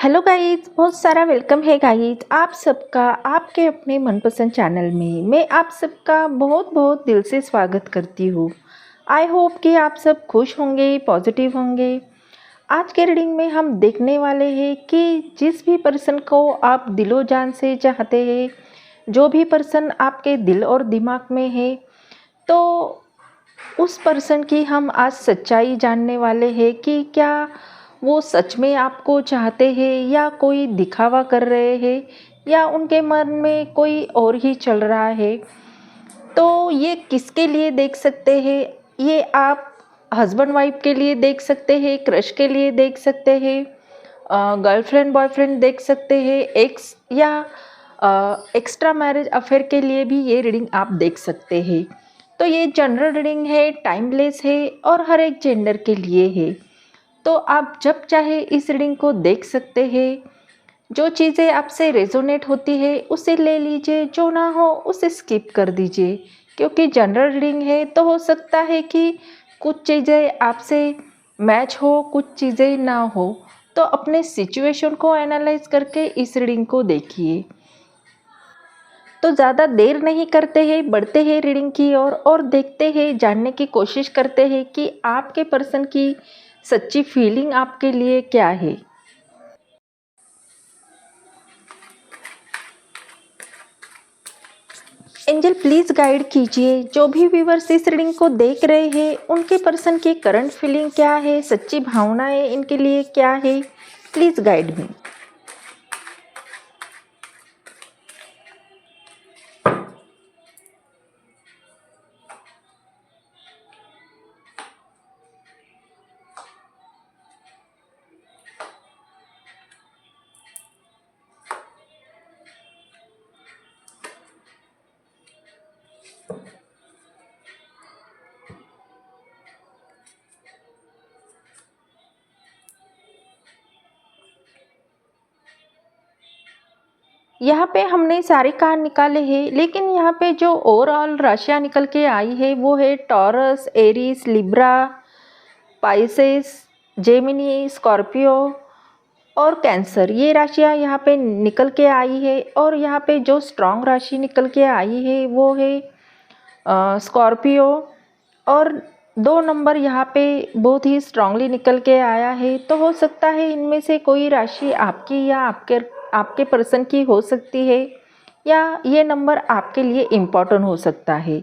Hello guys, बहुत सारा welcome है गाइस आप सबका आपके अपने मनपसंद चैनल में। मैं आप सबका बहुत बहुत दिल से स्वागत करती हूँ। आई होप कि आप सब खुश होंगे, पॉजिटिव होंगे। आज के रीडिंग में हम देखने वाले हैं कि जिस भी पर्सन को आप दिलो जान से चाहते हैं, जो भी पर्सन आपके दिल और दिमाग में है, तो उस पर्सन की हम आज सच्चाई जानने वाले हैं कि क्या वो सच में आपको चाहते हैं या कोई दिखावा कर रहे हैं या उनके मन में कोई और ही चल रहा है। तो ये किसके लिए देख सकते हैं? ये आप हस्बैंड वाइफ के लिए देख सकते हैं, क्रश के लिए देख सकते हैं, गर्लफ्रेंड बॉयफ्रेंड देख सकते हैं, एक्स या एक्स्ट्रा मैरिज अफेयर के लिए भी ये रीडिंग आप देख सकते हैं। तो ये जनरल रीडिंग है, टाइमलेस है और हर एक जेंडर के लिए है। तो आप जब चाहे इस रीडिंग को देख सकते हैं। जो चीज़ें आपसे रेजोनेट होती है उसे ले लीजिए, जो ना हो उसे स्किप कर दीजिए। क्योंकि जनरल रीडिंग है तो हो सकता है कि कुछ चीज़ें आपसे मैच हो, कुछ चीज़ें ना हो। तो अपने सिचुएशन को एनालाइज करके इस रीडिंग को देखिए। तो ज़्यादा देर नहीं करते हैं, बढ़ते हैं रीडिंग की ओर और देखते हैं, जानने की कोशिश करते हैं कि आपके पर्सन की सच्ची फीलिंग आपके लिए क्या है। एंजल प्लीज़ गाइड कीजिए, जो भी व्यूवर्स इस रीडिंग को देख रहे हैं उनके पर्सन की करंट फीलिंग क्या है, सच्ची भावनाएं इनके लिए क्या है। Please guide me. यहाँ पे हमने सारे कार्ड निकाले हैं, लेकिन यहाँ पे जो ओवरऑल राशियाँ निकल के आई है वो है taurus, Aries, Libra, Pisces, Gemini, Scorpio और कैंसर। ये राशियाँ यहाँ पे निकल के आई है। और यहाँ पे जो स्ट्रॉन्ग राशि निकल के आई है वो है स्कॉर्पियो। और 2 नंबर यहाँ पे बहुत ही स्ट्रांगली निकल के आया है। तो हो सकता है इनमें से कोई राशि आपकी या आपके पर्सन की हो सकती है, या ये नंबर आपके लिए इम्पोर्टेंट हो सकता है।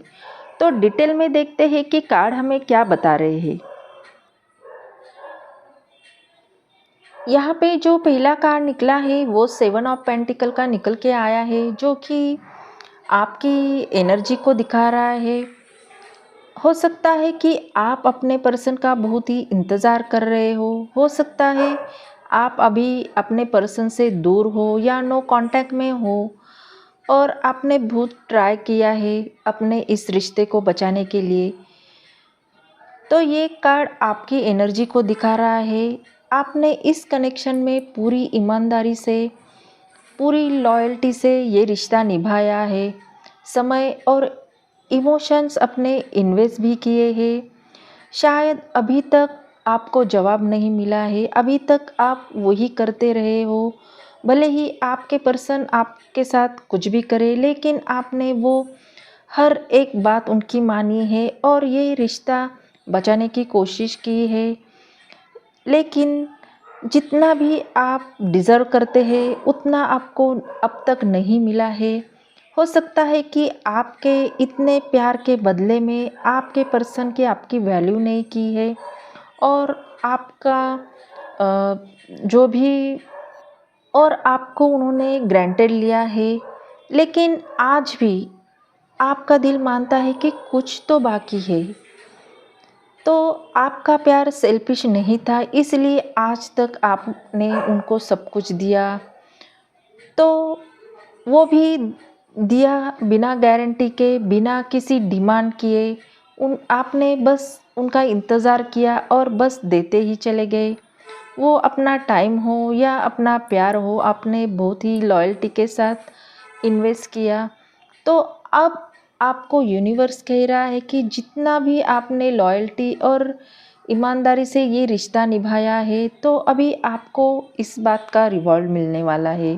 तो डिटेल में देखते हैं कि कार्ड हमें क्या बता रहे हैं। यहाँ पे जो पहला कार्ड निकला है वो 7 ऑफ पेंटिकल का निकल के आया है, जो कि आपकी एनर्जी को दिखा रहा है। हो सकता है कि आप अपने पर्सन का बहुत ही इंतज़ार कर रहे हो सकता है आप अभी अपने पर्सन से दूर हो या नो कांटेक्ट में हो और आपने बहुत ट्राई किया है अपने इस रिश्ते को बचाने के लिए। तो ये कार्ड आपकी एनर्जी को दिखा रहा है। आपने इस कनेक्शन में पूरी ईमानदारी से, पूरी लॉयल्टी से ये रिश्ता निभाया है। समय और इमोशंस अपने इन्वेस्ट भी किए हैं। शायद अभी तक आपको जवाब नहीं मिला है, अभी तक आप वही करते रहे हो। भले ही आपके पर्सन आपके साथ कुछ भी करे, लेकिन आपने वो हर एक बात उनकी मानी है और ये रिश्ता बचाने की कोशिश की है। लेकिन जितना भी आप डिज़र्व करते हैं उतना आपको अब तक नहीं मिला है। हो सकता है कि आपके इतने प्यार के बदले में आपके पर्सन की आपकी वैल्यू नहीं की है और आपका जो भी और आपको उन्होंने ग्रांटेड लिया है। लेकिन आज भी आपका दिल मानता है कि कुछ तो बाकी है। तो आपका प्यार सेल्फिश नहीं था, इसलिए आज तक आपने उनको सब कुछ दिया। तो वो भी दिया बिना गारंटी के, बिना किसी डिमांड किए। उन आपने बस उनका इंतज़ार किया और बस देते ही चले गए। वो अपना टाइम हो या अपना प्यार हो, आपने बहुत ही लॉयल्टी के साथ इन्वेस्ट किया। तो अब आपको यूनिवर्स कह रहा है कि जितना भी आपने लॉयल्टी और ईमानदारी से ये रिश्ता निभाया है, तो अभी आपको इस बात का रिवॉर्ड मिलने वाला है।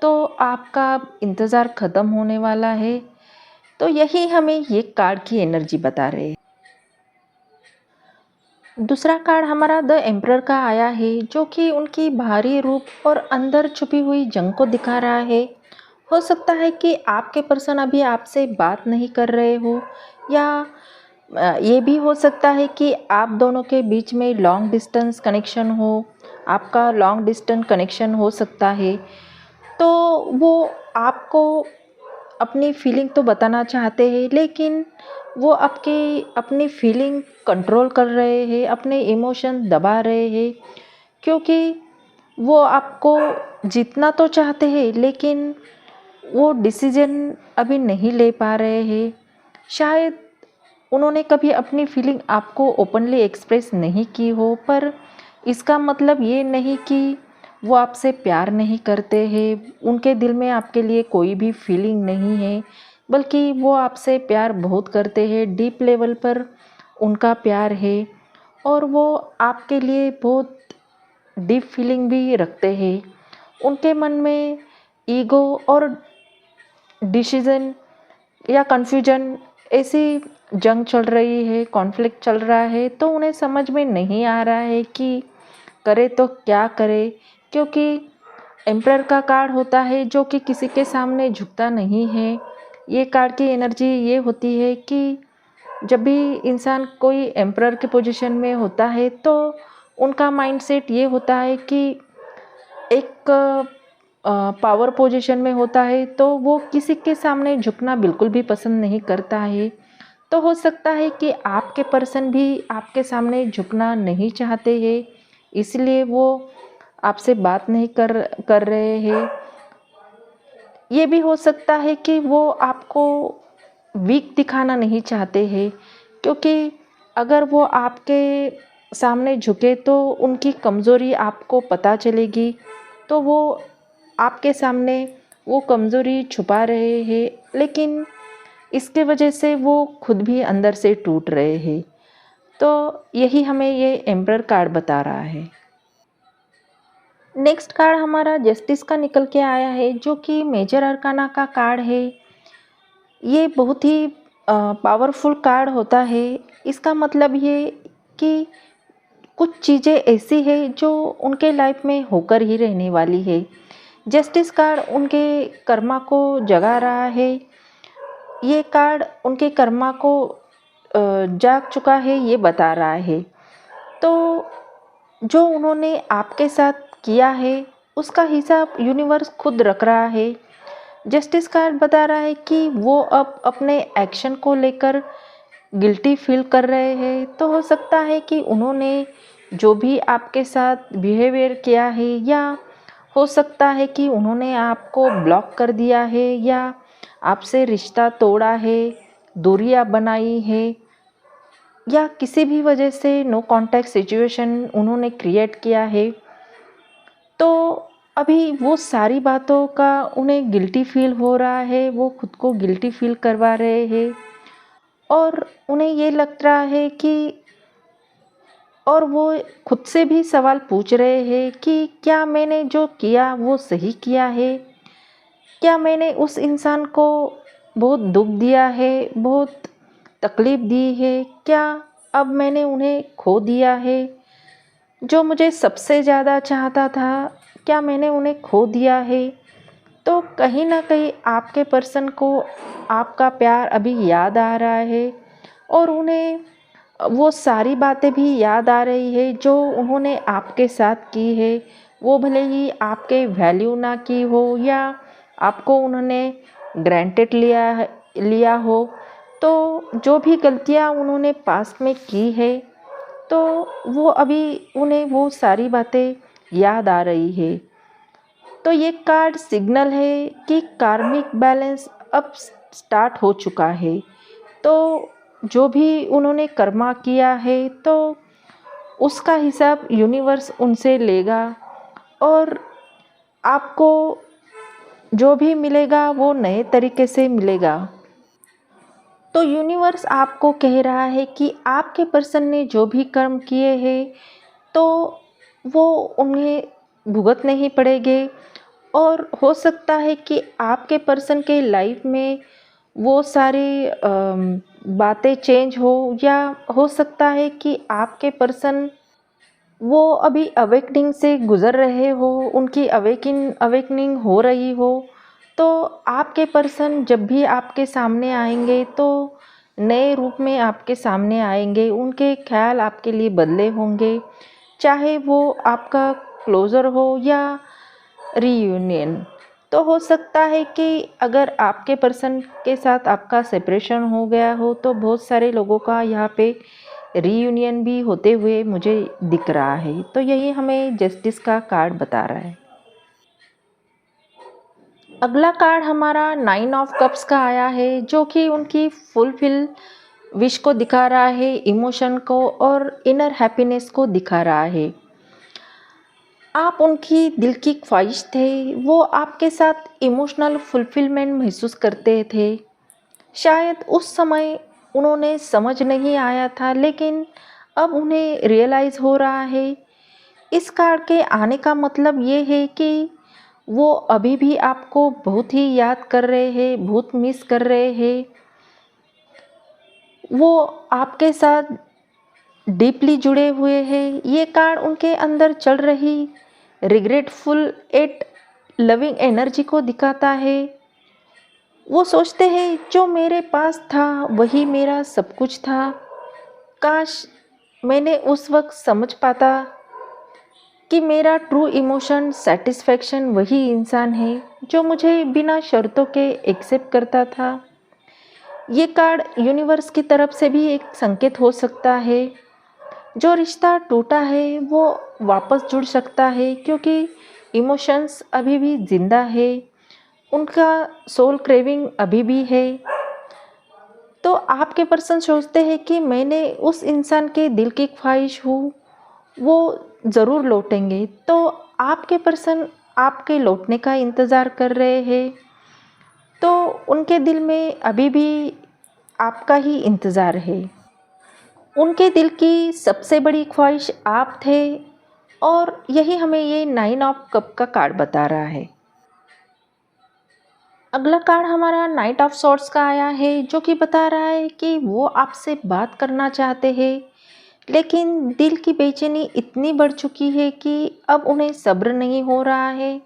तो आपका इंतज़ार ख़त्म होने वाला है। तो यही हमें ये कार्ड की एनर्जी बता रहे हैं। दूसरा कार्ड हमारा द एम्परर का आया है, जो कि उनकी बाहरी रूप और अंदर छुपी हुई जंग को दिखा रहा है। हो सकता है कि आपके पर्सन अभी आपसे बात नहीं कर रहे हो, या ये भी हो सकता है कि आप दोनों के बीच में लॉन्ग डिस्टेंस कनेक्शन हो। आपका लॉन्ग डिस्टेंस कनेक्शन हो सकता है। तो वो आपको अपनी फीलिंग तो बताना चाहते हैं, लेकिन वो आपकी अपनी फीलिंग कंट्रोल कर रहे हैं, अपने इमोशन दबा रहे हैं, क्योंकि वो आपको जीतना तो चाहते हैं, लेकिन वो डिसीजन अभी नहीं ले पा रहे हैं। शायद उन्होंने कभी अपनी फीलिंग आपको ओपनली एक्सप्रेस नहीं की हो, पर इसका मतलब ये नहीं कि वो आपसे प्यार नहीं करते हैं। उनके दिल में आपके लिए कोई भी फीलिंग नहीं है, बल्कि वो आपसे प्यार बहुत करते हैं। डीप लेवल पर उनका प्यार है, और वो आपके लिए बहुत डीप फीलिंग भी रखते हैं। उनके मन में ईगो और डिसीजन या कन्फ्यूजन ऐसी जंग चल रही है, कॉन्फ्लिक्ट चल रहा है। तो उन्हें समझ में नहीं आ रहा है कि करे तो क्या करे, क्योंकि एम्परर का कार्ड होता है जो कि किसी के सामने झुकता नहीं है। ये कार्ड की एनर्जी ये होती है कि जब भी इंसान कोई एम्परर के पोजीशन में होता है, तो उनका माइंडसेट ये होता है कि एक पावर पोजीशन में होता है, तो वो किसी के सामने झुकना बिल्कुल भी पसंद नहीं करता है। तो हो सकता है कि आपके पर्सन भी आपके सामने झुकना नहीं चाहते हैं, इसलिए वो आपसे बात नहीं कर रहे हैं। ये भी हो सकता है कि वो आपको वीक दिखाना नहीं चाहते हैं, क्योंकि अगर वो आपके सामने झुके तो उनकी कमज़ोरी आपको पता चलेगी। तो वो आपके सामने वो कमज़ोरी छुपा रहे हैं, लेकिन इसके वजह से वो खुद भी अंदर से टूट रहे हैं। तो यही हमें ये एम्परर कार्ड बता रहा है। नेक्स्ट कार्ड हमारा जस्टिस का निकल के आया है, जो कि मेजर अरकाना का कार्ड है। ये बहुत ही पावरफुल कार्ड होता है। इसका मतलब ये कि कुछ चीज़ें ऐसी है जो उनके लाइफ में होकर ही रहने वाली है। जस्टिस कार्ड उनके कर्मा को जगा रहा है। ये कार्ड उनके कर्मा को जाग चुका है, ये बता रहा है। तो जो उन्होंने आपके साथ किया है, उसका हिसाब यूनिवर्स खुद रख रहा है। जस्टिस कार्ड बता रहा है कि वो अब अपने एक्शन को लेकर गिल्टी फील कर रहे हैं। तो हो सकता है कि उन्होंने जो भी आपके साथ बिहेवियर किया है, या हो सकता है कि उन्होंने आपको ब्लॉक कर दिया है, या आपसे रिश्ता तोड़ा है, दूरियां बनाई है, या किसी भी वजह से नो कांटेक्ट सिचुएशन उन्होंने क्रिएट किया है। तो अभी वो सारी बातों का उन्हें गिल्टी फील हो रहा है, वो खुद को गिल्टी फील करवा रहे हैं, और उन्हें ये लग रहा है कि, और वो खुद से भी सवाल पूछ रहे हैं कि क्या मैंने जो किया वो सही किया है? क्या मैंने उस इंसान को बहुत दुख दिया है, बहुत तकलीफ़ दी है? क्या अब मैंने उन्हें खो दिया है? जो मुझे सबसे ज़्यादा चाहता था, क्या मैंने उन्हें खो दिया है? तो कहीं न कहीं आपके पर्सन को आपका प्यार अभी याद आ रहा है, और उन्हें वो सारी बातें भी याद आ रही है जो उन्होंने आपके साथ की है। वो भले ही आपके वैल्यू ना की हो, या आपको उन्होंने ग्रांटेड लिया हो। तो जो भी गलतियाँ उन्होंने पास्ट में की है, तो वो अभी उन्हें वो सारी बातें याद आ रही है। तो ये कार्ड सिग्नल है कि कार्मिक बैलेंस अब स्टार्ट हो चुका है। तो जो भी उन्होंने कर्मा किया है, तो उसका हिसाब यूनिवर्स उनसे लेगा, और आपको जो भी मिलेगा वो नए तरीके से मिलेगा। तो यूनिवर्स आपको कह रहा है कि आपके पर्सन ने जो भी कर्म किए हैं तो वो उन्हें भुगतने ही पड़ेंगे। और हो सकता है कि आपके पर्सन के लाइफ में वो सारी बातें चेंज हो, या हो सकता है कि आपके पर्सन वो अभी अवेकनिंग से गुज़र रहे हो, उनकी अवेकनिंग हो रही हो। तो आपके पर्सन जब भी आपके सामने आएँगे तो नए रूप में आपके सामने आएँगे, उनके ख़्याल आपके लिए बदले होंगे, चाहे वो आपका क्लोज़र हो या रीयूनियन। तो हो सकता है कि अगर आपके पर्सन के साथ आपका सेपरेशन हो गया हो तो बहुत सारे लोगों का यहाँ पे रीयूनियन भी होते हुए मुझे दिख रहा है। तो यही हमें जस्टिस का कार्ड बता रहा है। अगला कार्ड हमारा 9 ऑफ कप्स का आया है, जो कि उनकी फुलफिल विश को दिखा रहा है, इमोशन को और इनर हैप्पीनेस को दिखा रहा है। आप उनकी दिल की ख्वाहिश थे, वो आपके साथ इमोशनल फुलफिलमेंट महसूस करते थे। शायद उस समय उन्होंने समझ नहीं आया था, लेकिन अब उन्हें रियलाइज़ हो रहा है। इस कार्ड के आने का मतलब ये है कि वो अभी भी आपको बहुत ही याद कर रहे हैं, बहुत मिस कर रहे हैं। वो आपके साथ डीपली जुड़े हुए हैं। ये कार्ड उनके अंदर चल रही रिग्रेटफुल एट लविंग एनर्जी को दिखाता है। वो सोचते हैं जो मेरे पास था वही मेरा सब कुछ था। काश मैंने उस वक्त समझ पाता कि मेरा ट्रू इमोशन सेटिस्फेक्शन वही इंसान है जो मुझे बिना शर्तों के एक्सेप्ट करता था। ये कार्ड यूनिवर्स की तरफ से भी एक संकेत हो सकता है। जो रिश्ता टूटा है वो वापस जुड़ सकता है, क्योंकि इमोशंस अभी भी ज़िंदा है, उनका सोल क्रेविंग अभी भी है। तो आपके पर्सन सोचते हैं कि मैंने उस इंसान के दिल की ख्वाहिश हूँ, वो ज़रूर लौटेंगे। तो आपके पर्सन आपके लौटने का इंतज़ार कर रहे हैं। तो उनके दिल में अभी भी आपका ही इंतज़ार है। उनके दिल की सबसे बड़ी ख्वाहिश आप थे, और यही हमें ये 9 ऑफ कप का कार्ड बता रहा है। अगला कार्ड हमारा नाइट ऑफ सॉर्ड्स का आया है, जो कि बता रहा है कि वो आपसे बात करना चाहते हैं, लेकिन दिल की बेचैनी इतनी बढ़ चुकी है कि अब उन्हें सब्र नहीं हो रहा है।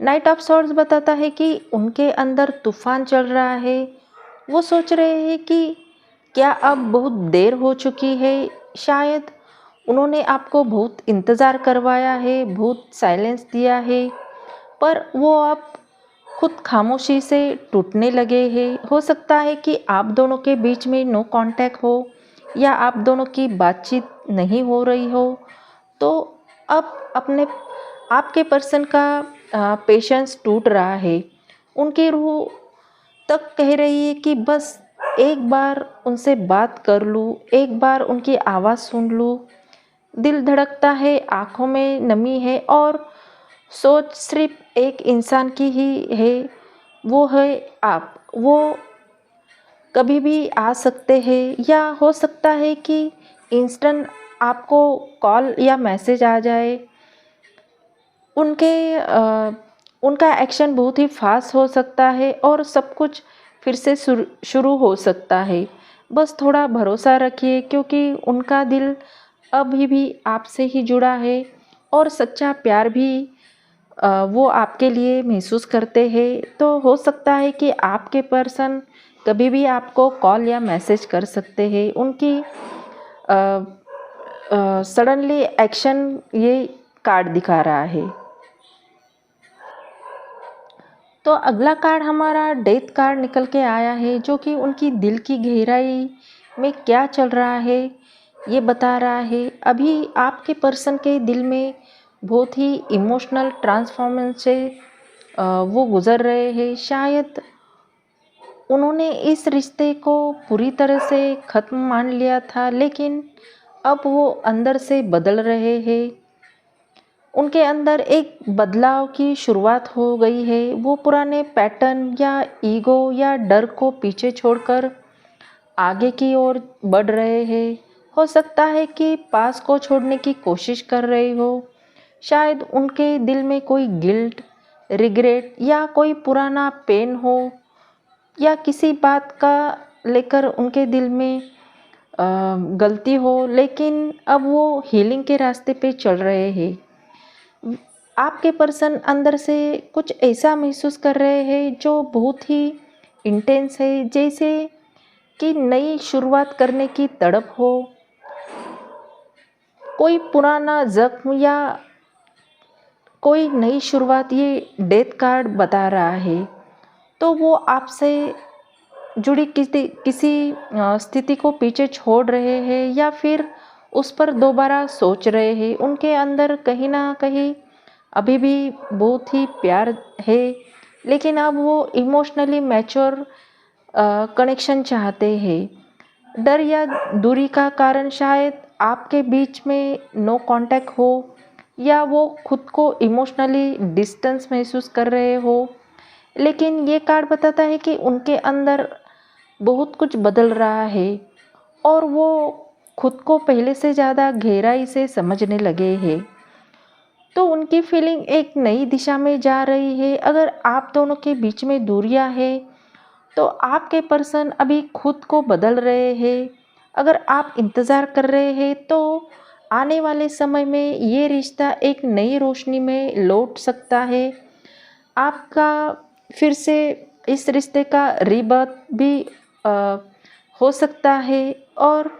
नाइट ऑफ सॉर्ड्स बताता है कि उनके अंदर तूफान चल रहा है। वो सोच रहे हैं कि क्या अब बहुत देर हो चुकी है। शायद उन्होंने आपको बहुत इंतज़ार करवाया है, बहुत साइलेंस दिया है, पर वो अब खुद खामोशी से टूटने लगे हैं। हो सकता है कि आप दोनों के बीच में नो कांटेक्ट हो, या आप दोनों की बातचीत नहीं हो रही हो। तो अब अपने आपके पर्सन का पेशेंस टूट रहा है। उनकी रूह तक कह रही है कि बस एक बार उनसे बात कर लूँ, एक बार उनकी आवाज़ सुन लूँ। दिल धड़कता है, आँखों में नमी है, और सोच सिर्फ एक इंसान की ही है, वो है आप। वो कभी भी आ सकते हैं, या हो सकता है कि इंस्टेंट आपको कॉल या मैसेज आ जाए। उनके उनका एक्शन बहुत ही फास्ट हो सकता है, और सब कुछ फिर से शुरू हो सकता है। बस थोड़ा भरोसा रखिए, क्योंकि उनका दिल अभी भी आपसे ही जुड़ा है, और सच्चा प्यार भी वो आपके लिए महसूस करते हैं। तो हो सकता है कि आपके पर्सन कभी भी आपको कॉल या मैसेज कर सकते हैं। उनकी सडनली एक्शन ये कार्ड दिखा रहा है। तो अगला कार्ड हमारा डेथ कार्ड निकल के आया है, जो कि उनकी दिल की गहराई में क्या चल रहा है ये बता रहा है। अभी आपके पर्सन के दिल में बहुत ही इमोशनल ट्रांसफॉर्मेशन से वो गुज़र रहे हैं। शायद उन्होंने इस रिश्ते को पूरी तरह से ख़त्म मान लिया था, लेकिन अब वो अंदर से बदल रहे हैं। उनके अंदर एक बदलाव की शुरुआत हो गई है। वो पुराने पैटर्न या ईगो या डर को पीछे छोड़कर आगे की ओर बढ़ रहे हैं। हो सकता है कि पास को छोड़ने की कोशिश कर रहे हो। शायद उनके दिल में कोई गिल्ट, रिग्रेट या कोई पुराना पेन हो, या किसी बात का लेकर उनके दिल में गलती हो, लेकिन अब वो हीलिंग के रास्ते पे चल रहे हैं। आपके पर्सन अंदर से कुछ ऐसा महसूस कर रहे हैं जो बहुत ही इंटेंस है, जैसे कि नई शुरुआत करने की तड़प हो। कोई पुराना जख्म या कोई नई शुरुआत, ये डेथ कार्ड बता रहा है। तो वो आपसे जुड़ी किसी किसी स्थिति को पीछे छोड़ रहे हैं, या फिर उस पर दोबारा सोच रहे हैं। उनके अंदर कहीं ना कहीं अभी भी बहुत ही प्यार है, लेकिन अब वो इमोशनली मैच्योर कनेक्शन चाहते हैं। डर या दूरी का कारण शायद आपके बीच में नो कांटेक्ट हो, या वो खुद को इमोशनली डिस्टेंस महसूस कर रहे हो। लेकिन ये कार्ड बताता है कि उनके अंदर बहुत कुछ बदल रहा है, और वो खुद को पहले से ज़्यादा गहराई से समझने लगे हैं। तो उनकी फीलिंग एक नई दिशा में जा रही है। अगर आप दोनों के बीच में दूरियां हैं, तो आपके पर्सन अभी खुद को बदल रहे हैं। अगर आप इंतज़ार कर रहे हैं, तो आने वाले समय में ये रिश्ता एक नई रोशनी में लौट सकता है। आपका फिर से इस रिश्ते का रीबर्थ भी अ, हो सकता है। और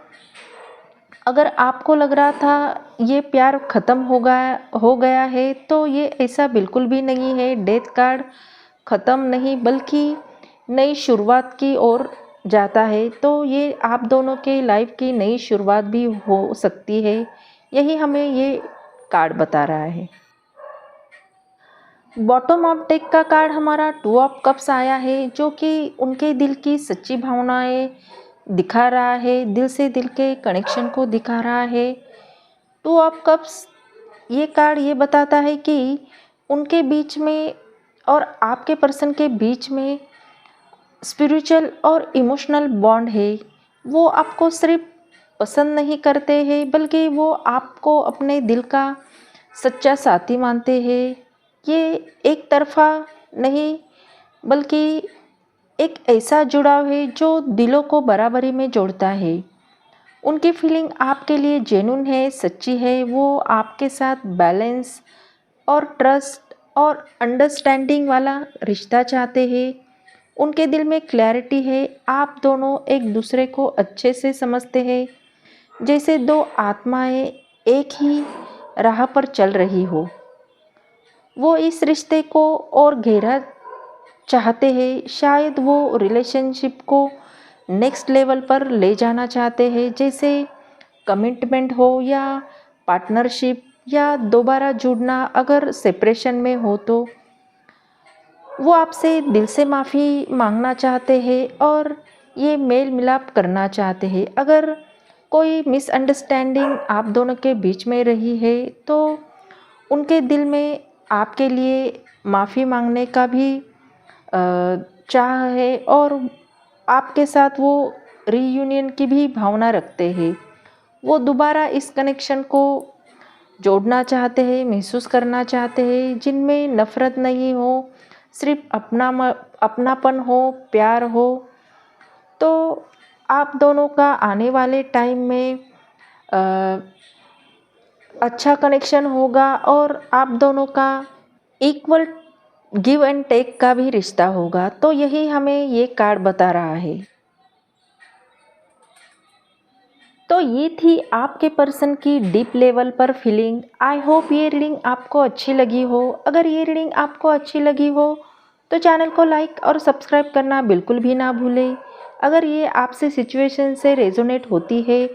अगर आपको लग रहा था ये प्यार ख़त्म हो गया है, तो ये ऐसा बिल्कुल भी नहीं है। डेथ कार्ड ख़त्म नहीं, बल्कि नई शुरुआत की ओर जाता है। तो ये आप दोनों के लाइफ की नई शुरुआत भी हो सकती है। यही हमें ये कार्ड बता रहा है। बॉटम ऑफ डेक का कार्ड हमारा 2 ऑफ कप्स आया है, जो कि उनके दिल की सच्ची भावनाएं दिखा रहा है, दिल से दिल के कनेक्शन को दिखा रहा है। 2 ऑफ कप्स, ये कार्ड ये बताता है कि उनके बीच में और आपके पर्सन के बीच में स्पिरिचुअल और इमोशनल बॉन्ड है। वो आपको सिर्फ पसंद नहीं करते हैं, बल्कि वो आपको अपने दिल का सच्चा साथी मानते हैं। ये एक तरफा नहीं, बल्कि एक ऐसा जुड़ाव है जो दिलों को बराबरी में जोड़ता है। उनकी फीलिंग आपके लिए जेन्युइन है, सच्ची है। वो आपके साथ बैलेंस और ट्रस्ट और अंडरस्टैंडिंग वाला रिश्ता चाहते हैं। उनके दिल में क्लैरिटी है। आप दोनों एक दूसरे को अच्छे से समझते हैं, जैसे दो आत्माएं एक ही राह पर चल रही हो। वो इस रिश्ते को और गहरा चाहते हैं। शायद वो रिलेशनशिप को नेक्स्ट लेवल पर ले जाना चाहते हैं, जैसे कमिटमेंट हो या पार्टनरशिप या दोबारा जुड़ना। अगर सेपरेशन में हो, तो वो आपसे दिल से माफ़ी मांगना चाहते हैं और ये मेल मिलाप करना चाहते हैं। अगर कोई मिसअंडरस्टैंडिंग आप दोनों के बीच में रही है, तो उनके दिल में आपके लिए माफ़ी मांगने का भी चाह है, और आपके साथ वो रीयूनियन की भी भावना रखते हैं। वो दोबारा इस कनेक्शन को जोड़ना चाहते हैं, महसूस करना चाहते हैं, जिनमें नफ़रत नहीं हो, सिर्फ अपनापन हो, प्यार हो। तो आप दोनों का आने वाले टाइम में अ, अच्छा कनेक्शन होगा, और आप दोनों का इक्वल गिव एंड टेक का भी रिश्ता होगा। तो यही हमें ये कार्ड बता रहा है। तो ये थी आपके पर्सन की डीप लेवल पर फीलिंग। आई होप ये रीडिंग आपको अच्छी लगी हो। अगर ये रीडिंग आपको अच्छी लगी हो, तो चैनल को लाइक और सब्सक्राइब करना बिल्कुल भी ना भूलें। अगर ये आपसे सिचुएशन से रेजोनेट होती है,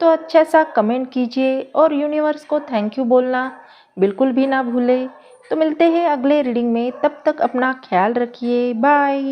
तो अच्छा सा कमेंट कीजिए, और यूनिवर्स को थैंक यू बोलना बिल्कुल भी ना भूलें। तो मिलते हैं अगले रीडिंग में। तब तक अपना ख्याल रखिए। बाय।